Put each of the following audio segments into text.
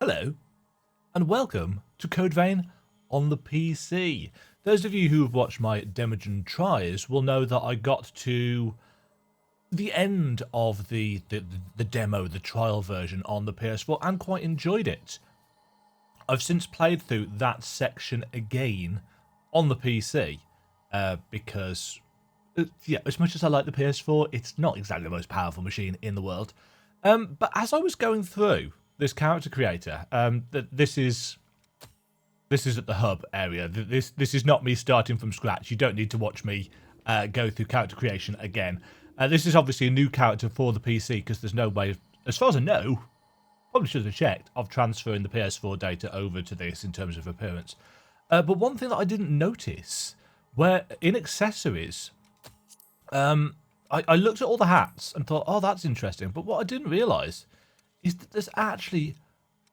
Hello, and welcome to Code Vein on the PC. Those of you who have watched my Demajen tries will know that I got to the end of the demo, the trial version on the PS4, and quite enjoyed it. I've since played through that section again on the PC because, yeah, as much as I like the PS4, it's not exactly the most powerful machine in the world. But as I was going through this character creator, this is at the hub area. This is not me starting from scratch. You don't need to watch me go through character creation again. This is obviously a new character for the PC because there's no way, as far as I know, probably should have checked, of transferring the PS4 data over to this in terms of appearance. But one thing that I didn't notice, where in accessories, I looked at all the hats and thought, oh, that's interesting. But what I didn't realise is that there's actually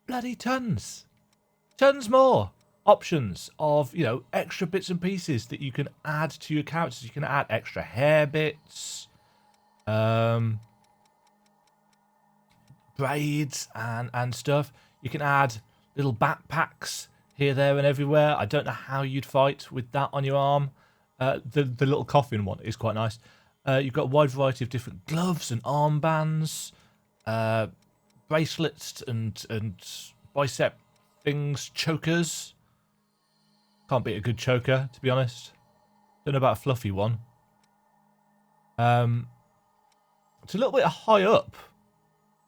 bloody tons more options of, you know, extra bits and pieces that you can add to your characters. You can add extra hair bits, braids and stuff. You can add little backpacks here, there, and everywhere. I don't know how you'd fight with that on your arm. The little coffin one is quite nice. You've got a wide variety of different gloves and armbands, bracelets and bicep things, chokers. Can't beat a good choker, to be honest. Don't know about a fluffy one. It's a little bit high up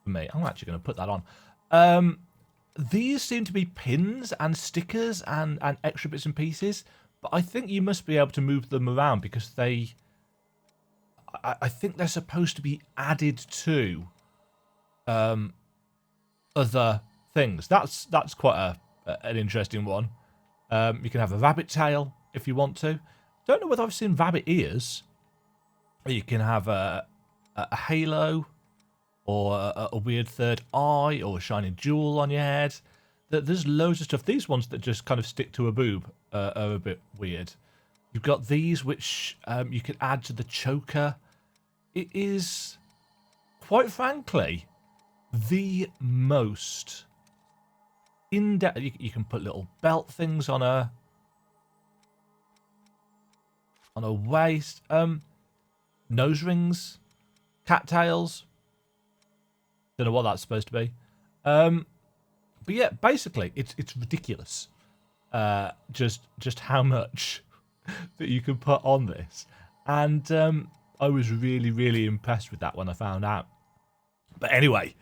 for me. I'm actually going to put that on. These seem to be pins and stickers and extra bits and pieces, but I think you must be able to move them around because they... I think they're supposed to be added to other things. That's quite an interesting one. You can have a rabbit tail if you want to. Don't know whether I've seen rabbit ears. You can have a halo or a weird third eye or a shining jewel on your head. There's loads of stuff. These ones that just kind of stick to a boob are a bit weird. You've got these which you can add to the choker. It is, quite frankly, the most in-depth. You can put little belt things on a waist, nose rings, cattails. Don't know what that's supposed to be. But yeah, basically, it's ridiculous. Just how much that you can put on this, and I was really impressed with that when I found out. But anyway,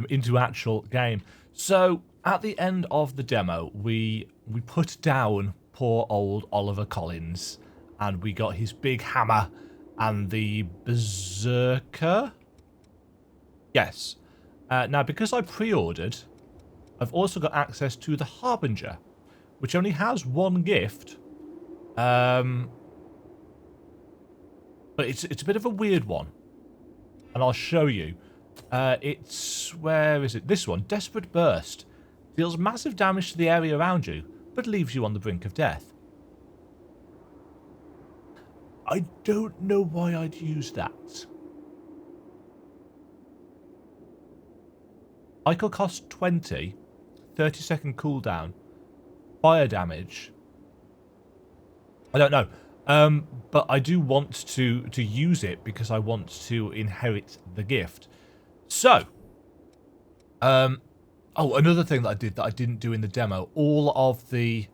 into actual game. So at the end of the demo, we put down poor old Oliver Collins, and we got his big hammer and the berserker. Yes. Now, because I pre-ordered, I've also got access to the Harbinger, which only has one gift. But it's a bit of a weird one, and I'll show you. It's, where is it? This one, Desperate Burst. Deals massive damage to the area around you, but leaves you on the brink of death. I don't know why I'd use that. Cycle cost 20, 30-second cooldown, fire damage. I don't know. But I do want to use it because I want to inherit the gift. So, oh, another thing that I did that I didn't do in the demo, all of the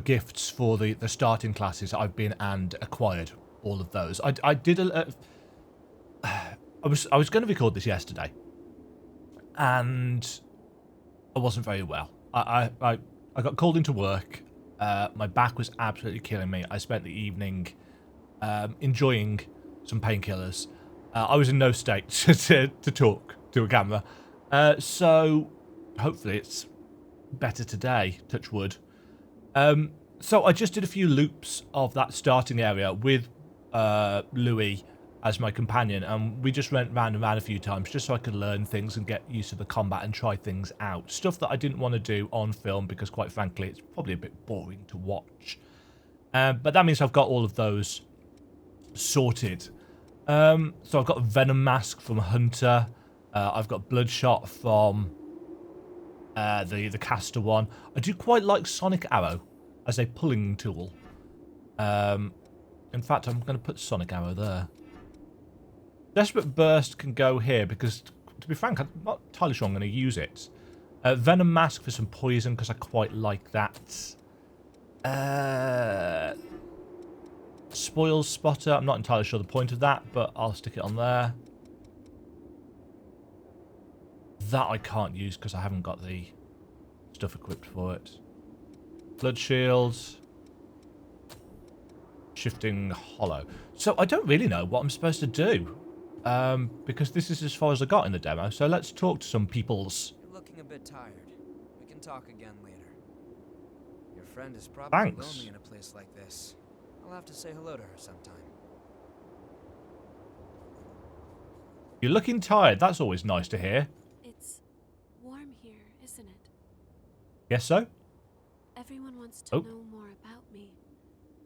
gifts for the starting classes I've been and acquired all of those. I did I was going to record this yesterday, and I wasn't very well. I got called into work. My back was absolutely killing me. I spent the evening enjoying some painkillers. I was in no state to talk to a camera. So hopefully it's better today, touch wood. So I just did a few loops of that starting area with Louis as my companion, and we just went round and round a few times just so I could learn things and get used to the combat and try things out. Stuff that I didn't want to do on film because, quite frankly, it's probably a bit boring to watch. But that means I've got all of those sorted. So I've got a Venom Mask from Hunter. I've got Bloodshot from the caster one. I do quite like Sonic Arrow as a pulling tool. In fact, I'm going to put Sonic Arrow there. Desperate Burst can go here because, to be frank, I'm not entirely sure I'm going to use it. Venom Mask for some poison because I quite like that. Spoils Spotter, I'm not entirely sure the point of that, but I'll stick it on there. That I can't use because I haven't got the stuff equipped for it. Blood Shields. Shifting Hollow. So I don't really know what I'm supposed to do. Because this is as far as I got in the demo. So let's talk to some peoples. You're looking a bit tired. We can talk again later. Your friend is probably lonely in a place like this. I'll have to say hello to her sometime. You're looking tired. That's always nice to hear. It's warm here, isn't it? Guess so? Everyone wants to know more about me,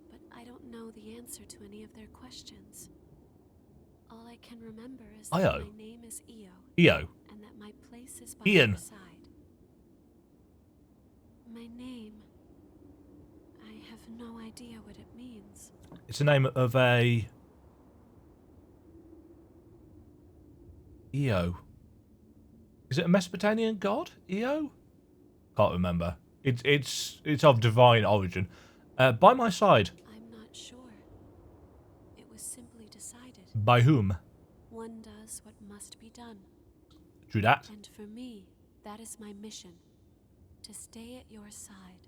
but I don't know the answer to any of their questions. All I can remember is that my name is Io. Io. And that my place is by Ian. your side. My name. I have no idea what it means. It's the name of a... Io. Is it a Mesopotamian god? Io? Can't remember. It's of divine origin. By my side. I'm not sure. It was simply decided. By whom? One does what must be done. True that. And for me, that is my mission. To stay at your side.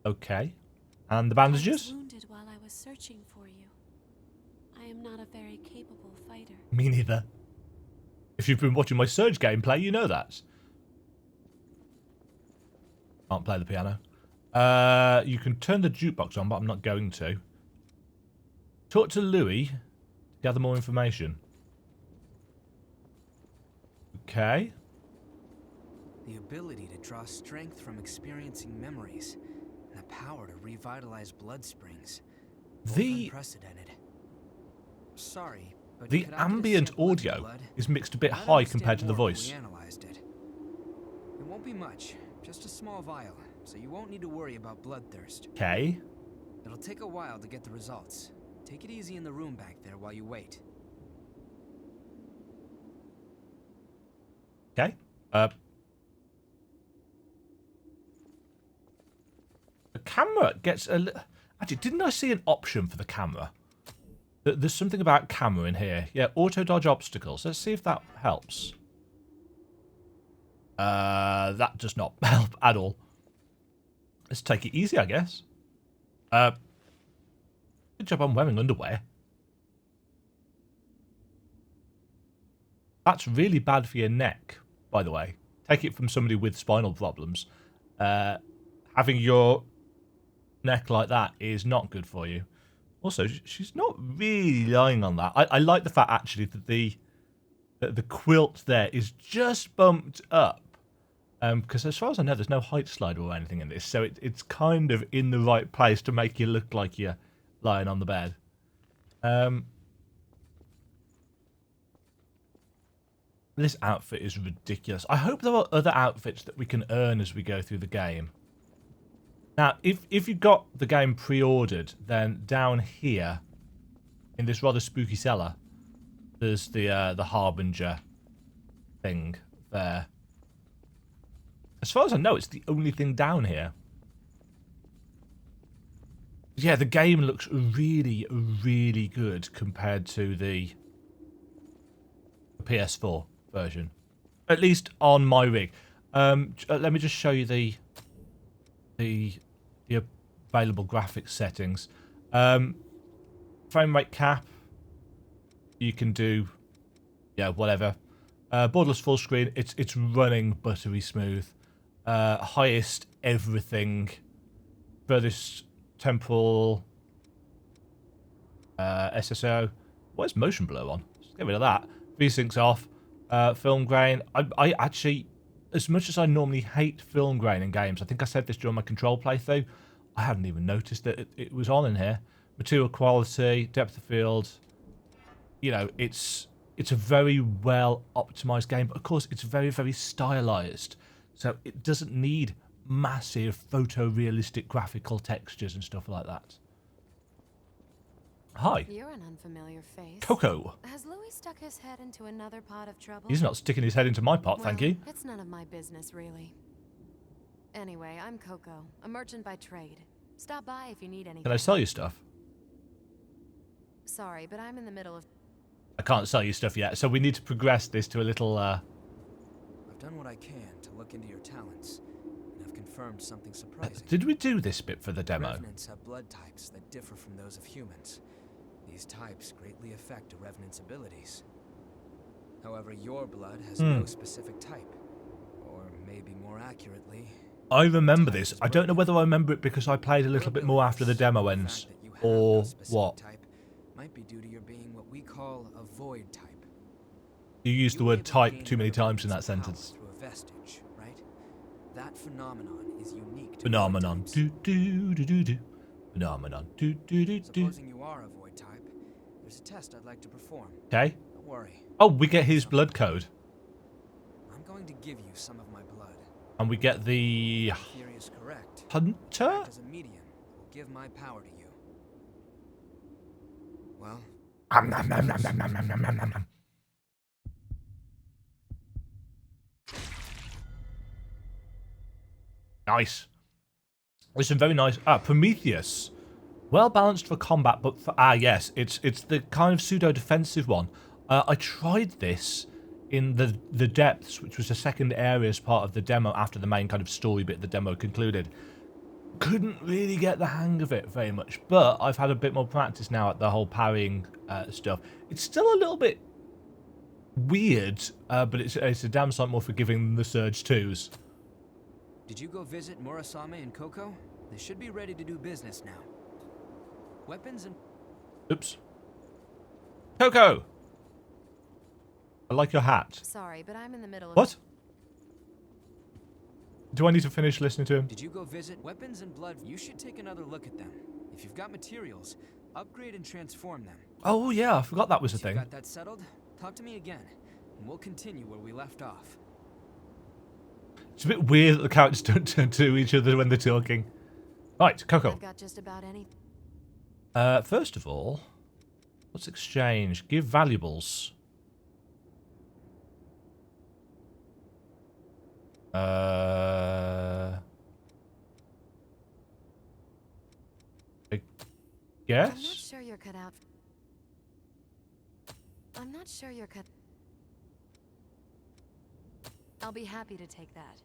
Okay. And the bandages? I was wounded while I was searching for you. I am not a very capable fighter. Me neither. If you've been watching my Surge gameplay, you know that. Can't play the piano. You can turn the jukebox on, but I'm not going to. Talk to Louis to gather more information. Okay. The ability to draw strength from experiencing memories, and the power to revitalize blood springs. Unprecedented. Sorry, but the ambient audio is mixed a bit high compared to the voice. We analyzed it. It won't be much, just a small vial, so you won't need to worry about bloodthirst. Okay. It'll take a while to get the results. Take it easy in the room back there while you wait. Okay. The camera gets a little... Actually, didn't I see an option for the camera? There's something about camera in here. Yeah, auto-dodge obstacles. Let's see if that helps. That does not help at all. Let's take it easy, I guess. Good job I'm wearing underwear. That's really bad for your neck, by the way. Take it from somebody with spinal problems. Having your neck like that is not good for you. Also, she's not really lying on that. I like the fact, actually, that the quilt there is just bumped up. Because as far as I know, there's no height slider or anything in this. So it's kind of in the right place to make you look like you're lying on the bed. This outfit is ridiculous. I hope there are other outfits that we can earn as we go through the game. Now, if you got the game pre-ordered, then down here, in this rather spooky cellar, there's the Harbinger thing there. As far as I know, it's the only thing down here. Yeah, the game looks really, really good compared to the PS4 version. At least on my rig. Let me just show you the available graphics settings. Frame rate cap. You can do, yeah, whatever. Borderless full screen. It's running buttery smooth. Highest everything. Furthest temporal. SSO. What is motion blur on? Just get rid of that. V-Sync's off. Film grain. I actually, as much as I normally hate film grain in games, I think I said this during my Control playthrough, I hadn't even noticed that it was on in here. Material quality, depth of field. You know, it's a very well optimized game, but of course it's very, very stylized. so it doesn't need massive photorealistic graphical textures and stuff like that. Hi. You're an unfamiliar face. Coco. Has Louis stuck his head into another pot of trouble? He's not sticking his head into my pot, thank you. It's none of my business, really. Anyway, I'm Coco, a merchant by trade. Stop by if you need anything. Can I sell you stuff? Sorry, but I'm in the middle of... I can't sell you stuff yet, so we need to progress this to a little, I've done what I can to look into your talents, and I've confirmed something surprising. Did we do this bit for the demo? Revenants have blood types that differ from those of humans. These types greatly affect a Revenant's abilities. However, your blood has no specific type. Or maybe more accurately... I remember this. I don't know whether I remember it because I played a little bit more after the demo ends, or what. Type might be due to your being what we call a void type. You used the word type too many times in that sentence. Through a vestige, right? That phenomenon is unique to Phenomenon. Do do do do do. Phenomenon. Do do do do. Supposing you are a void type, there's a test I'd like to perform. Okay. Don't worry. Oh, we get his blood code. I'm going to give you some of my blood. And we get the Theory is correct. hunter? Act as a medium that will give my power to you. Well, nice. There's some very nice. Prometheus. Well balanced for combat, but for yes, it's the kind of pseudo defensive one. I tried this in the depths, which was the second area as part of the demo after the main kind of story bit the demo concluded. Couldn't really get the hang of it very much, but I've had a bit more practice now at the whole parrying stuff. It's still a little bit weird, but it's a damn sight more forgiving than the Surge 2s. did you go visit Murasame and Coco? They should be ready to do business now. Weapons and... Oops. Coco! I like your hat. Sorry, but I'm in the middle of... What? Do I need to finish listening to him? Did you go visit Weapons and Blood? You should take another look at them. If you've got materials, upgrade and transform them. Oh yeah, I forgot that was a Once you've thing. got that settled, talk to me again, and we'll continue where we left off. It's a bit weird that the characters don't turn to each other when they're talking. Right, Coco. I've got just about any... First of all, let's exchange. Give valuables. I guess? I'm not sure you're cut out... I'm not sure you're cut... I'll be happy to take that.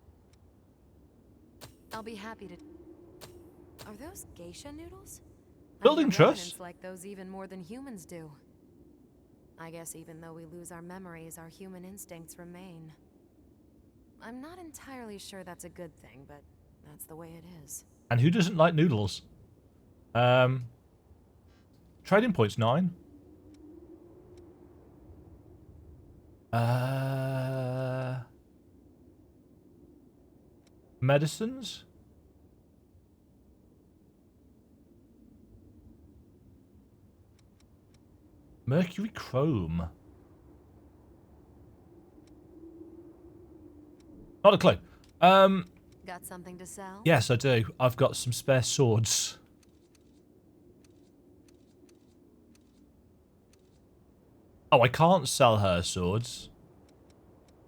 I'll be happy to... Are those geisha noodles? Building trust. Revenants like those even more than humans do. I guess even though we lose our memories, our human instincts remain. I'm not entirely sure that's a good thing, but that's the way it is. And who doesn't like noodles? Trading points 9. Medicines? Mercury chrome. Not a clue. Got something to sell? Yes, I do. I've got some spare swords. Oh, I can't sell her swords.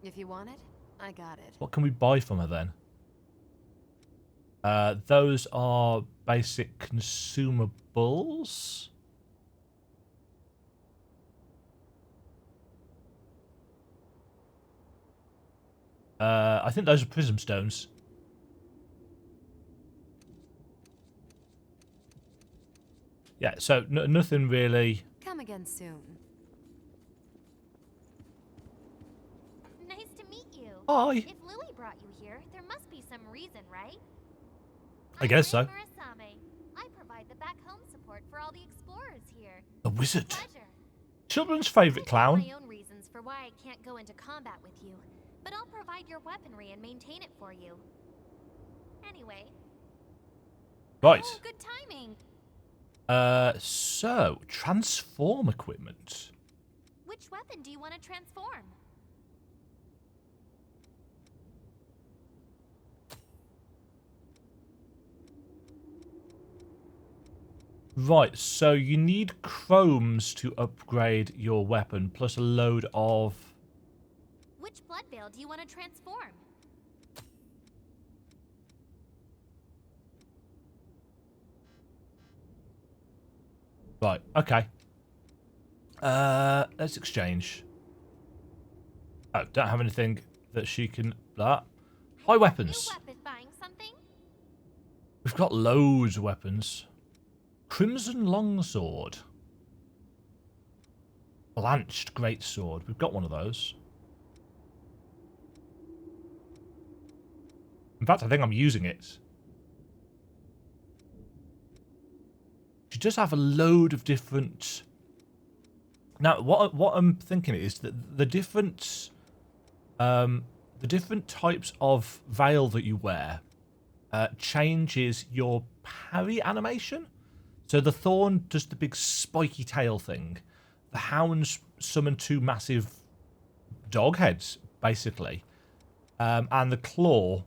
If you want it, I got it. What can we buy from her then? Those are basic consumables. I think those are prism stones. Yeah, so nothing really. Come again soon. Nice to meet you. Hi. If Louis brought you here, there must be some reason, right? I guess so. I'm Murasame. I provide the back home support for all the explorers here. A wizard. Pleasure. Children's favourite I clown. have my own reasons for why I can't go into combat with you, but I'll provide your weaponry and maintain it for you. Anyway. Right. Oh, good timing. So transform equipment. Which weapon do you want to transform? Right, so you need chromes to upgrade your weapon, plus a load of... Which blood veil do you want to transform? Right, okay. Let's exchange. Oh, don't have anything that she can... That. Buy weapons. New weapon buying something? We've got loads of weapons. Crimson Longsword. Blanched Greatsword. We've got one of those. In fact, I think I'm using it. She does have a load of different... Now, what I'm thinking is that the different types of veil that you wear changes your parry animation. So the Thorn does the big spiky tail thing. The Hounds summon two massive dog heads, basically. And the Claw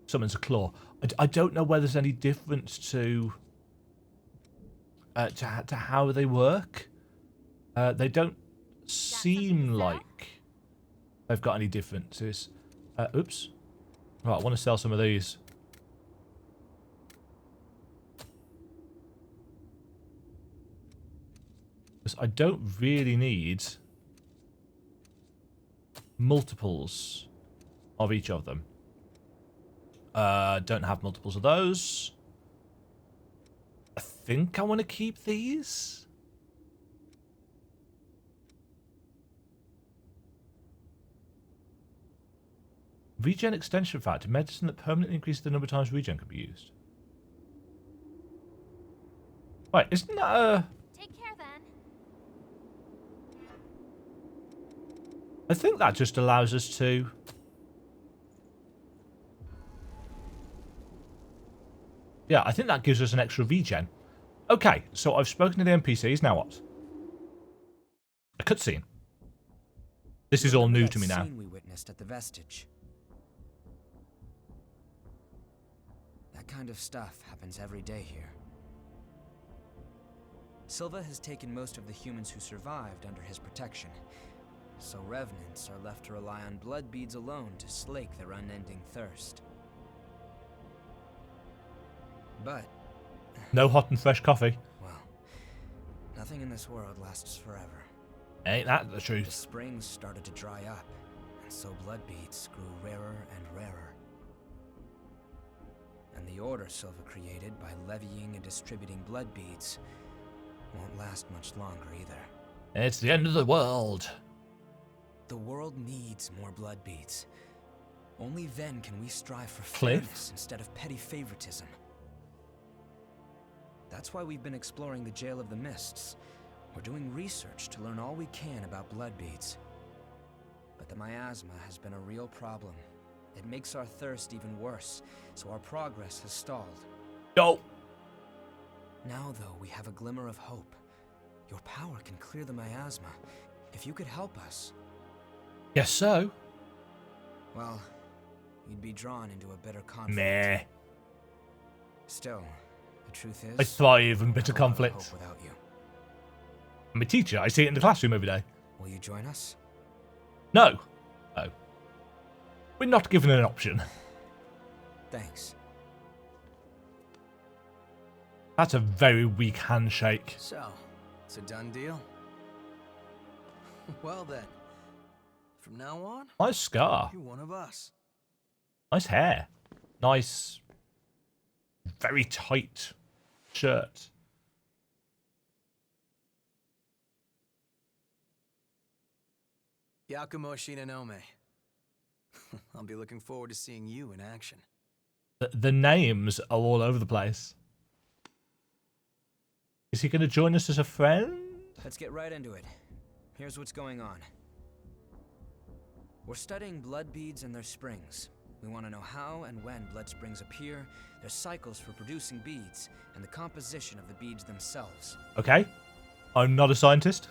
summons a claw. I don't know whether there's any difference to how they work. They don't seem like they've got any differences. Oops. Right, I want to sell some of these. Because I don't really need multiples of each of them. Don't have multiples of those. I think I want to keep these. Regen extension factor. Medicine that permanently increases the number of times regen can be used. Right, isn't that a... Take care then. I think that just allows us to... Yeah, I think that gives us an extra regen. Okay, so I've spoken to the NPCs. Now what? A cutscene. This is all new to me now. Scene we witnessed at the Vestige. That kind of stuff happens every day here. Silva has taken most of the humans who survived under his protection, so Revenants are left to rely on blood beads alone to slake their unending thirst. But... No hot and fresh coffee. well, nothing in this world lasts forever. Ain't that the The truth? springs started to dry up, and so blood beads grew rarer and rarer. And the order Silva created by levying and distributing blood beads won't last much longer either. It's the end of the world. The world needs more blood beads. Only then can we strive for Cliff? fairness instead of petty favoritism. That's why we've been exploring the Jail of the Mists. We're doing research to learn all we can about blood beads. But the miasma has been a real problem. It makes our thirst even worse, so our progress has stalled. Yo. Now, though, we have a glimmer of hope. Your power can clear the miasma. If you could help us, Guess so. well, you'd be drawn into a bitter conflict. Meh. Still, the truth is, I thrive in bitter I have a lot of conflict. hope without you. I'm a teacher. I see it in the classroom every day. Will you join us? No. Oh. We're not given an option. Thanks. That's a very weak handshake. So, it's a done deal? Well then, from now on, Nice scar. you're one of us. Nice hair. Nice, very tight shirt. Yakumo Shinonome. I'll be looking forward to seeing you in action. The names are all over the place. Is he going to join us as a friend? Let's get right into it. Here's what's going on. We're studying blood beads and their springs. We want to know how and when blood springs appear, their cycles for producing beads, and the composition of the beads themselves. Okay. I'm not a scientist.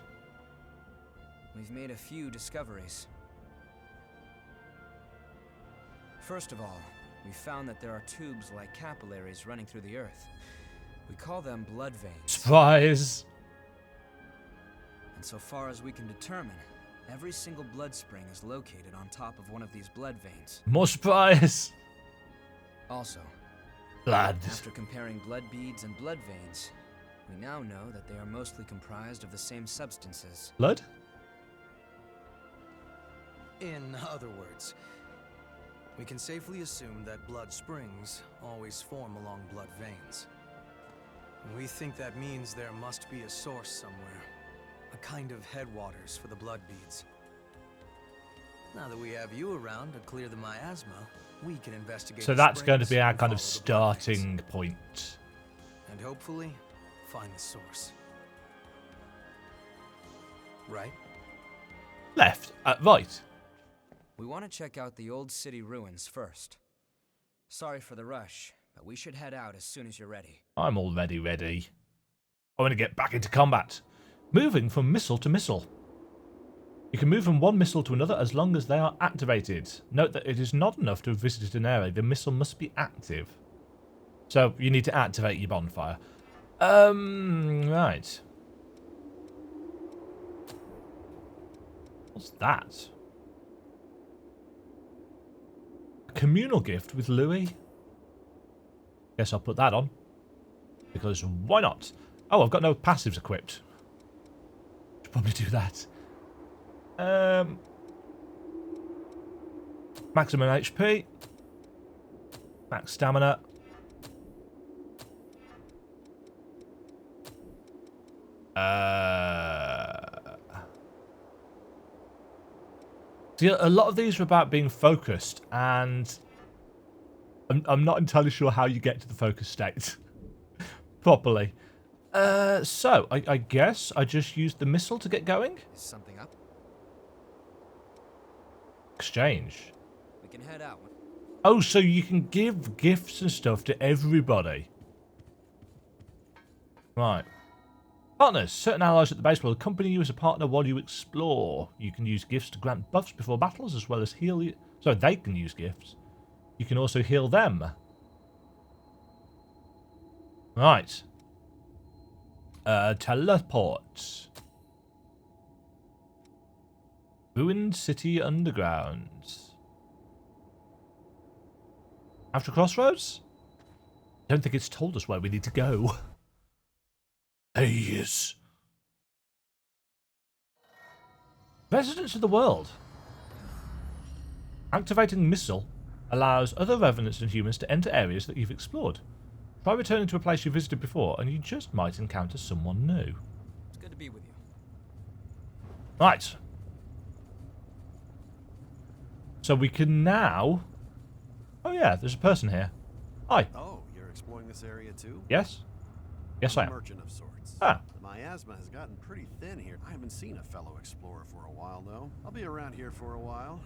We've made a few discoveries. First of all, we found that there are tubes like capillaries running through the earth. We call them blood veins. Surprise! And so far as we can determine, every single blood spring is located on top of one of these blood veins. More surprise! Also, Blood. after comparing blood beads and blood veins, we now know that they are mostly comprised of the same substances. Blood? In other words, we can safely assume that blood springs always form along blood veins. We think that means there must be a source somewhere, a kind of headwaters for the blood beads. Now that we have you around to clear the miasma, we can investigate. So the that's going to be springs our and kind of follow the blood veins, starting point. and hopefully find the source. Right? Left. Right. We want to check out the old city ruins first. Sorry for the rush, but we should head out as soon as you're ready. I'm already ready. I want to get back into combat. Moving from missile to missile. You can move from one missile to another as long as they are activated. Note that it is not enough to have visited an area. The missile must be active. So you need to activate your bonfire. Right. What's that? A communal gift with Louis? Guess I'll put that on. Because why not? Oh, I've got no passives equipped. Should probably do that. Maximum HP. Max stamina. See, a lot of these are about being focused, and I'm not entirely sure how you get to the focus state properly. So I guess I just used the missile to get going. Is something up? Exchange. We can head out. Oh, so you can give gifts and stuff to everybody. Right. Partners. Certain allies at the base will accompany you as a partner while you explore. You can use gifts to grant buffs before battles as well as heal you. So they can use gifts. You can also heal them. Right. Teleport. Ruined City Underground. After Crossroads? I don't think it's told us where we need to go. Yes. Residents of the world. Activating missile allows other revenants and humans to enter areas that you've explored. Try returning to a place you visited before and you just might encounter someone new. It's good to be with you. Right. So we can now... Oh yeah, there's a person here. Hi. Oh, you're exploring this area too? Yes? Yes, I I'm a am. merchant of sorts. Ah. The miasma has gotten pretty thin here. I haven't seen a fellow explorer for a while, though. I'll be around here for a while.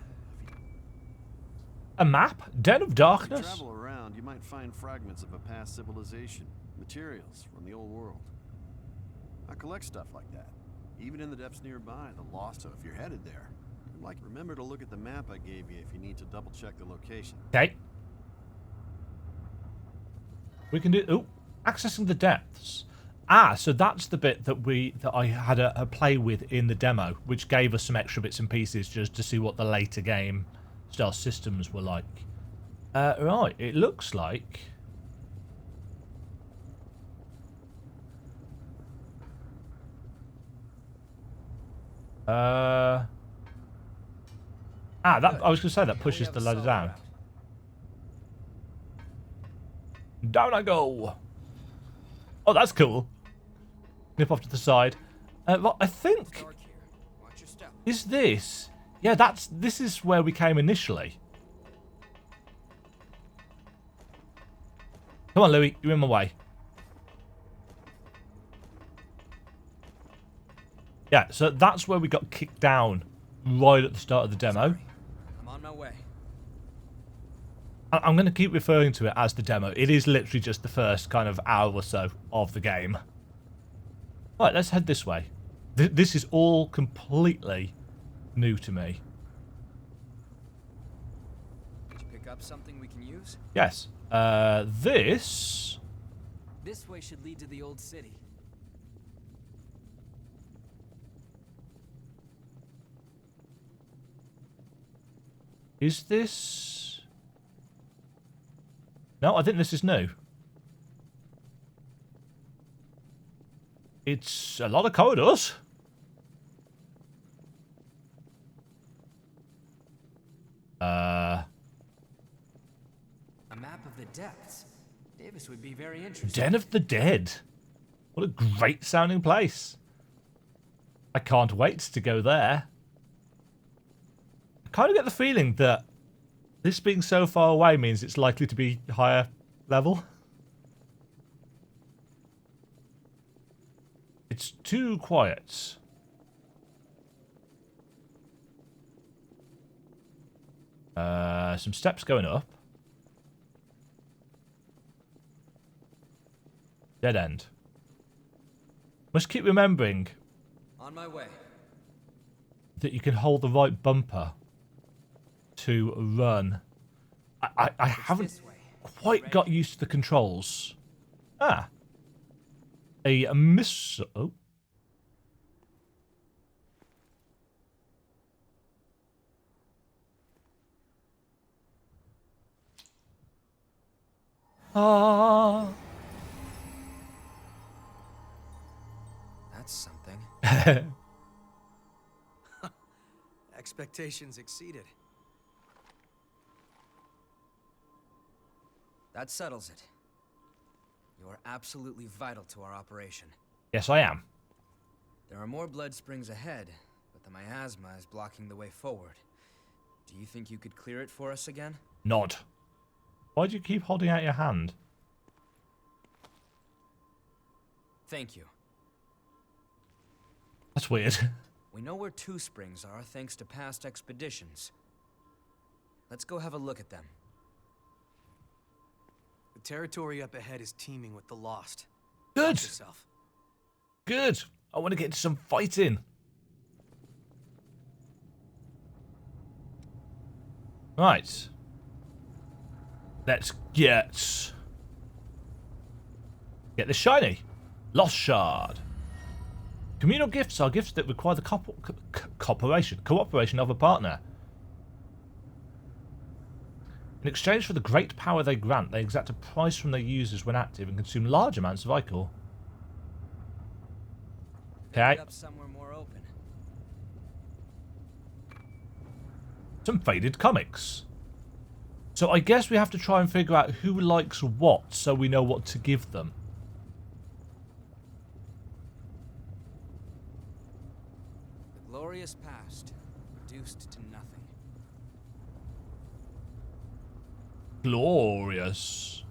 A map? Den of If you Darkness? travel around, you might find fragments of a past civilization, materials from the old world. I collect stuff like that. Even in the depths nearby, the lost. So if you're headed there, remember to look at the map I gave you if you need to double check the location. Okay. We can do... Oh, accessing the depths. Ah, so that's the bit that I had a play with in the demo, which gave us some extra bits and pieces just to see what the later game style systems were like. Right, it looks like... I was going to say that pushes the ladder down. Down I go. Oh, that's cool. Nip off to the side. Well, I think... Dark here. Watch your step. Is this... Yeah, this is where we came initially. Come on, Louis. You're in my way. Yeah, so that's where we got kicked down right at the start of the demo. Sorry. I'm on my way. I'm going to keep referring to it as the demo. It is literally just the first kind of hour or so of the game. Right, let's head this way. This is all completely new to me. Did you pick up something we can use? Yes. This... This way should lead to the old city. Is this... No, I think this is new. It's a lot of corridors. A map of the depths. Davis would be very interested. Den of the Dead. What a great sounding place. I can't wait to go there. I kind of get the feeling that this being so far away means it's likely to be higher level. It's too quiet. Some steps going up. Dead end. Must keep remembering On my way. that you can hold the right bumper to run. I haven't This way. quite got used to the controls. Ah. A missile. Oh. Ah. That's something. Expectations exceeded. That settles it. You are absolutely vital to our operation. Yes, I am. There are more blood springs ahead, but the miasma is blocking the way forward. Do you think you could clear it for us again? Nod. Why do you keep holding out your hand? Thank you. That's weird. We know where two springs are thanks to past expeditions. Let's go have a look at them. The territory up ahead is teeming with the lost. Good. Watch yourself. Good. I want to get into some fighting. Right. Let's get the shiny lost shard. Communal gifts are gifts that require the cooperation of a partner. In exchange for the great power they grant, they exact a price from their users when active and consume large amounts of ichor. Okay. Pick it up somewhere more open. Some faded comics. So I guess we have to try and figure out who likes what so we know what to give them. The glorious past, reduced to nothing. Glorious.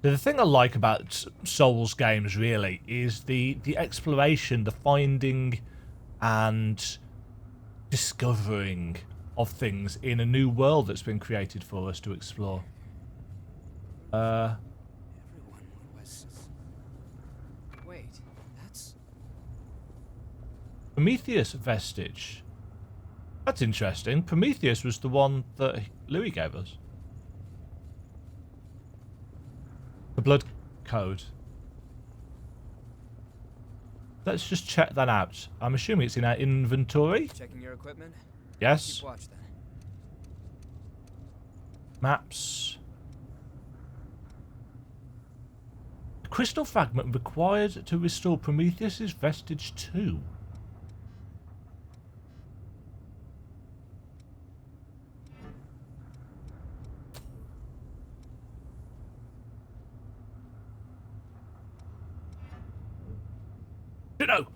The thing I like about Souls games really is the exploration, the finding and discovering of things in a new world that's been created for us to explore. Everyone was... Wait, that's... Prometheus vestige. That's interesting. Prometheus was the one that Louis gave us. The blood code. Let's just check that out. I'm assuming it's in our inventory. Checking your equipment? Yes. Keep watch then. Maps. A crystal fragment required to restore Prometheus's vestige 2. You know,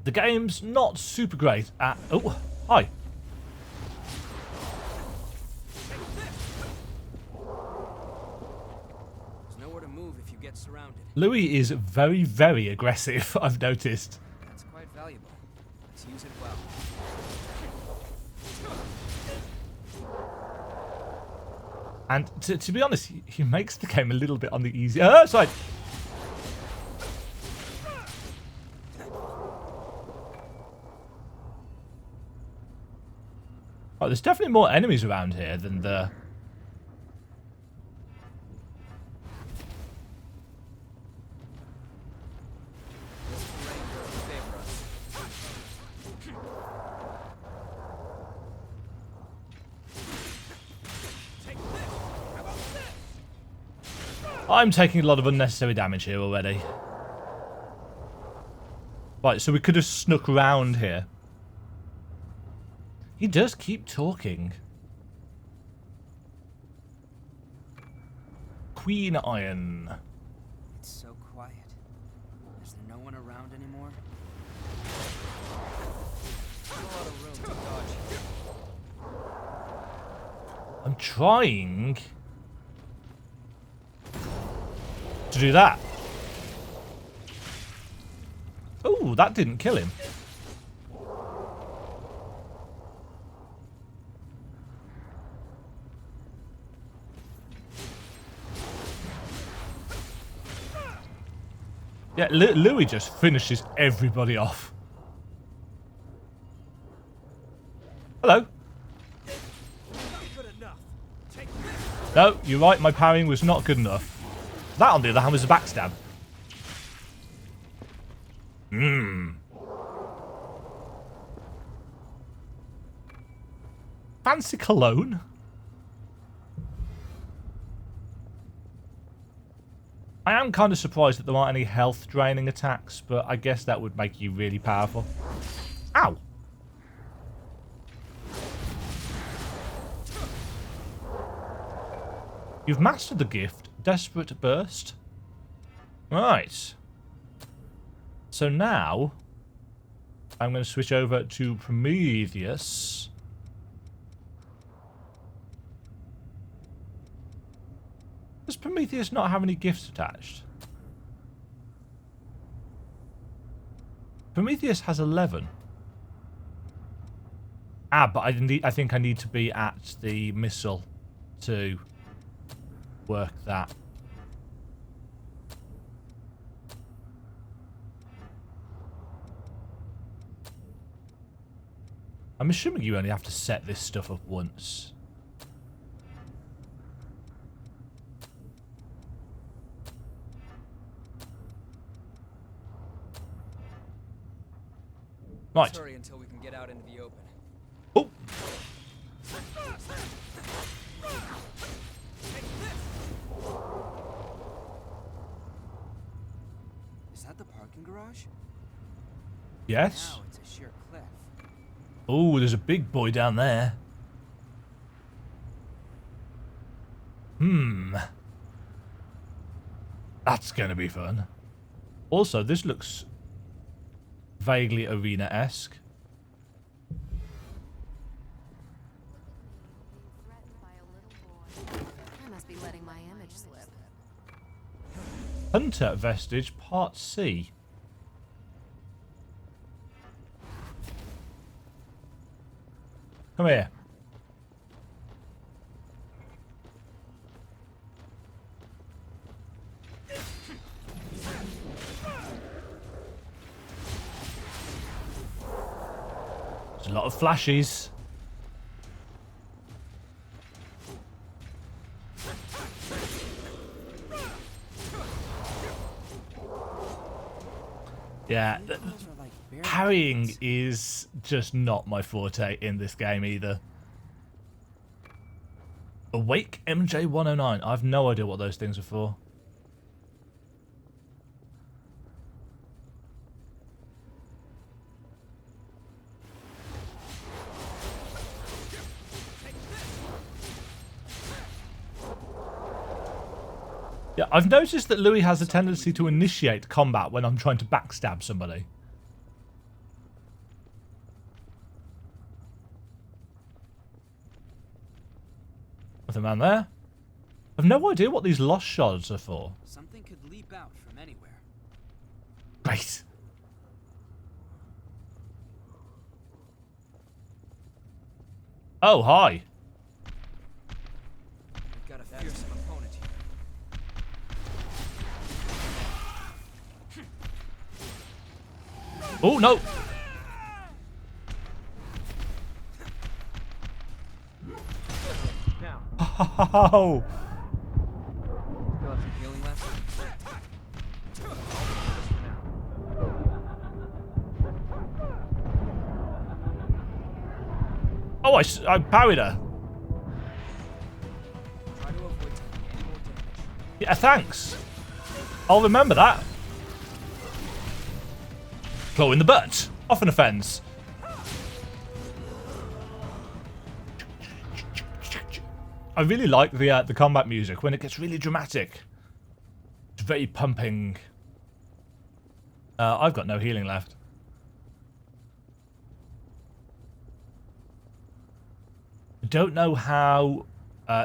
the game's not super great at... Oh, hi. There's nowhere to move if you get surrounded. Louis is very, very aggressive, I've noticed. That's quite valuable. Let's use it well. And to be honest, he makes the game a little bit on the easy side. Oh, there's definitely more enemies around here than the I'm taking a lot of unnecessary damage here already. Right, so we could have snuck around here. He does keep talking. Queen Iron. It's so quiet. Is there no one around anymore? Not a lot of room to dodge. I'm trying to do that. Oh, that didn't kill him. Yeah, Louis just finishes everybody off. Hello. No, you're right, my parrying was not good enough. That, on the other hand, was a backstab. Fancy cologne? I am kind of surprised that there aren't any health draining attacks, but I guess that would make you really powerful. Ow! You've mastered the gift, Desperate Burst. Right. So now, I'm going to switch over to Prometheus. Does Prometheus not have any gifts attached? Prometheus has 11. Ah, but I think I need to be at the missile to work that. I'm assuming you only have to set this stuff up once. Right. Let's hurry until we can get out into the open. Oh. Is that the parking garage? Yes. Now it's a sheer cliff. Oh, there's a big boy down there. That's going to be fun. Also, this looks vaguely arena-esque. I must be letting my image slip. Hunter Vestige, Part C. Come here. There's a lot of flashes. Yeah, parrying is just not my forte in this game either. Awake MJ109. I have no idea what those things are for. Yeah, I've noticed that Louis has a tendency to initiate combat when I'm trying to backstab somebody. Nothing around there. I've no idea what these lost shards are for. Something could leap out from anywhere. Great. Oh, hi. We've got a fearsome opponent here. Oh, no. Now, Oh. still have some healing left? Oh, I parried her. Try to avoid taking any more damage. Yeah, thanks. I'll remember that. Claw in the butt. Often offends. I really like the combat music when it gets really dramatic. It's very pumping. I've got no healing left. I don't know how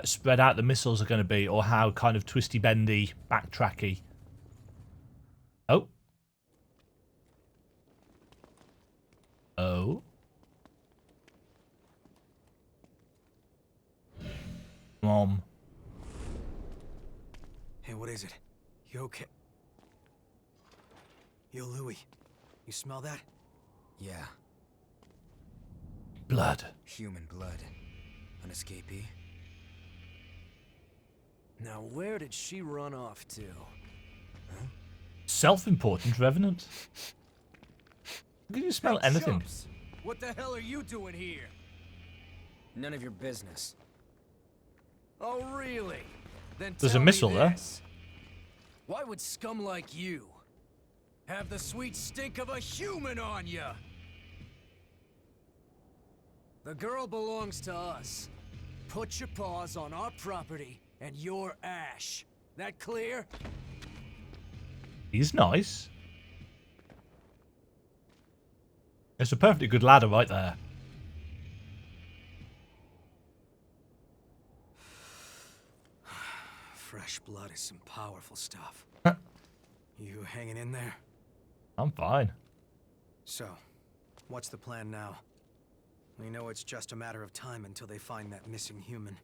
spread out the missiles are going to be, or how kind of twisty bendy, backtracky. Oh. Oh. Mom. Hey, what is it? You okay? Yo, Louis. You smell that? Yeah, Blood. human blood. An escapee. Now, where did she run off to? Huh? Self-important Revenant. Can you smell Hey, anything? Chumps, what the hell are you doing here? None of your business. Oh, really? Then There's a tell me missile there. this. Why would scum like you have the sweet stink of a human on ya? The girl belongs to us. Put your paws on our property and your ash. That clear? He's nice. It's a perfectly good ladder right there. Fresh blood is some powerful stuff. You hanging in there? I'm fine. So, what's the plan now? We know it's just a matter of time until they find that missing human.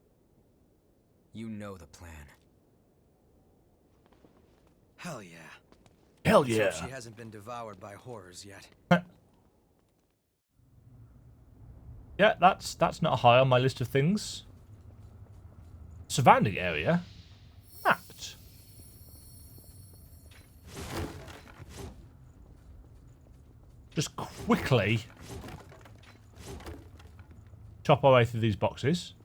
You know the plan. Hell yeah. Hell Let's yeah. hope she hasn't been devoured by horrors yet. Yeah, that's not high on my list of things. Surrounding area. Mapped. Just quickly chop our way through these boxes.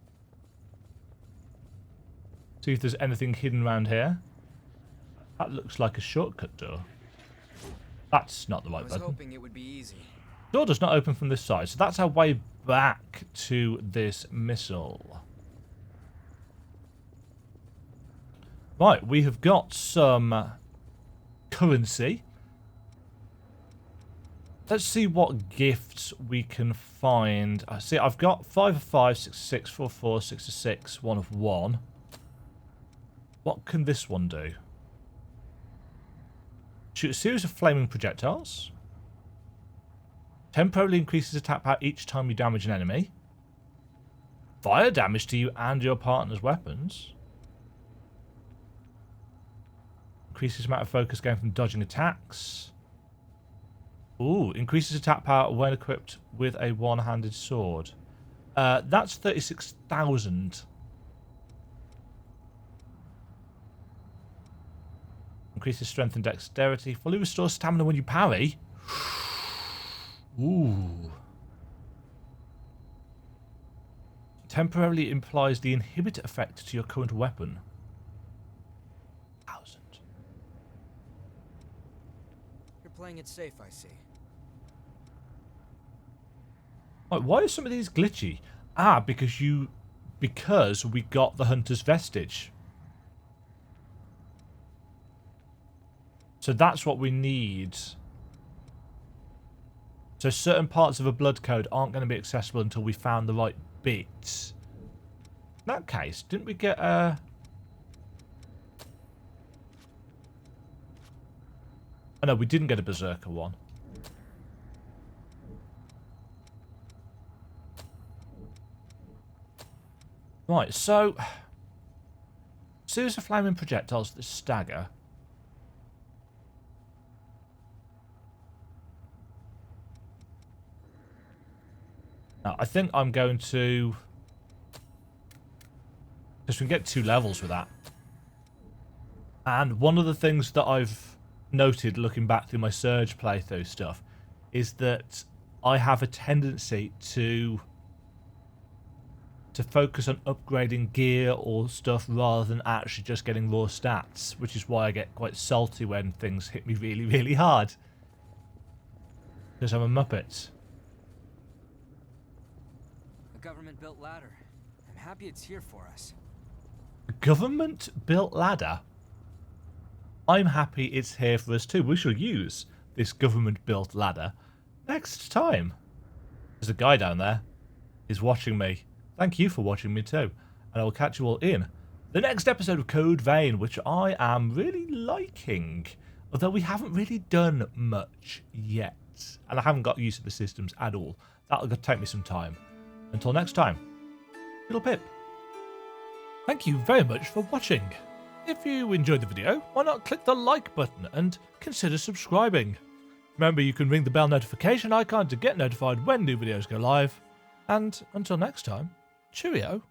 See if there's anything hidden around here. That looks like a shortcut door. That's not the I right was button. hoping it would be easy. Door does not open from this side, so that's our way back to this missile. Right, we have got some currency. Let's see what gifts we can find. I see I've got 5 of 5, 6 of 6, 4 of 4, 6 of 6, 1 of 1. What can this one do? Shoot a series of flaming projectiles. Temporarily increases attack power each time you damage an enemy. Fire damage to you and your partner's weapons. Increases amount of focus gained from dodging attacks. Ooh, increases attack power when equipped with a one-handed sword. That's 36,000. Increases strength and dexterity. Fully restores stamina when you parry. Ooh. Temporarily implies the inhibit effect to your current weapon. 1,000. You're playing it safe, I see. Right, why are some of these glitchy? Ah, because we got the Hunter's Vestige. So that's what we need. So certain parts of a blood code aren't going to be accessible until we found the right bits. In that case, didn't we get a... Oh no, we didn't get a Berserker one. Right, so... Series of flaming projectiles that stagger. Now, I think I'm going to... Because we can get 2 levels with that. And one of the things that I've noted looking back through my Surge playthrough stuff is that I have a tendency to to focus on upgrading gear or stuff rather than actually just getting raw stats, which is why I get quite salty when things hit me really, really hard. Because I'm a Muppet. A government-built ladder. I'm happy it's here for us. A government-built ladder? I'm happy it's here for us too. We shall use this government-built ladder next time. There's a guy down there. He's watching me. Thank you for watching me too. And I will catch you all in the next episode of Code Vein, which I am really liking. Although we haven't really done much yet. And I haven't got used to the systems at all. That'll take me some time. Until next time, little Pip. Thank you very much for watching. If you enjoyed the video, why not click the like button and consider subscribing. Remember, you can ring the bell notification icon to get notified when new videos go live. And until next time, cheerio.